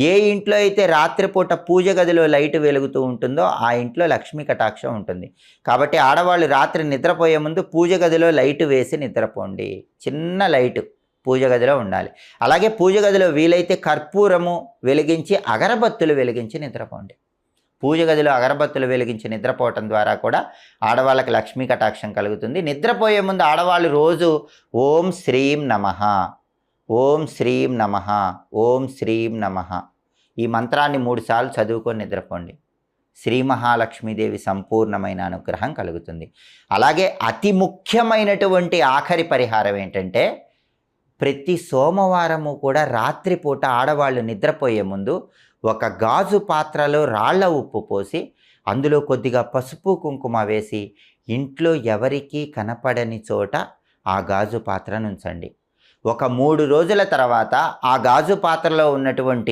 ఏ ఇంట్లో అయితే రాత్రిపూట పూజ గదిలో లైట్ వెలుగుతూ ఉంటుందో ఆ ఇంట్లో లక్ష్మీ కటాక్షం ఉంటుంది. కాబట్టి ఆడవాళ్ళు రాత్రి నిద్రపోయే ముందు పూజ గదిలో లైట్ వేసి నిద్రపోండి. చిన్న లైటు పూజ గదిలో ఉండాలి. అలాగే పూజ గదిలో వీలైతే కర్పూరము వెలిగించి అగరబత్తులు వెలిగించి నిద్రపోండి. పూజ గదిలో అగరబత్తులు వెలిగించి నిద్రపోవటం ద్వారా కూడా ఆడవాళ్ళకి లక్ష్మీ కటాక్షం కలుగుతుంది. నిద్రపోయే ముందు ఆడవాళ్ళు రోజు ఓం శ్రీం నమః, ఓం శ్రీం నమః, ఓం శ్రీం నమః ఈ మంత్రాన్ని 3 సార్లు చదువుకొని నిద్రపోండి. శ్రీ మహాలక్ష్మీదేవి సంపూర్ణమైన అనుగ్రహం కలుగుతుంది. అలాగే అతి ముఖ్యమైనటువంటి ఆఖరి పరిహారం ఏంటంటే, ప్రతి సోమవారము కూడా రాత్రిపూట ఆడవాళ్ళు నిద్రపోయే ముందు ఒక గాజు పాత్రలో రాళ్ల ఉప్పు పోసి అందులో కొద్దిగా పసుపు కుంకుమ వేసి ఇంట్లో ఎవరికీ కనపడని చోట ఆ గాజు పాత్రను ఉంచండి. ఒక 3 రోజుల తర్వాత ఆ గాజు పాత్రలో ఉన్నటువంటి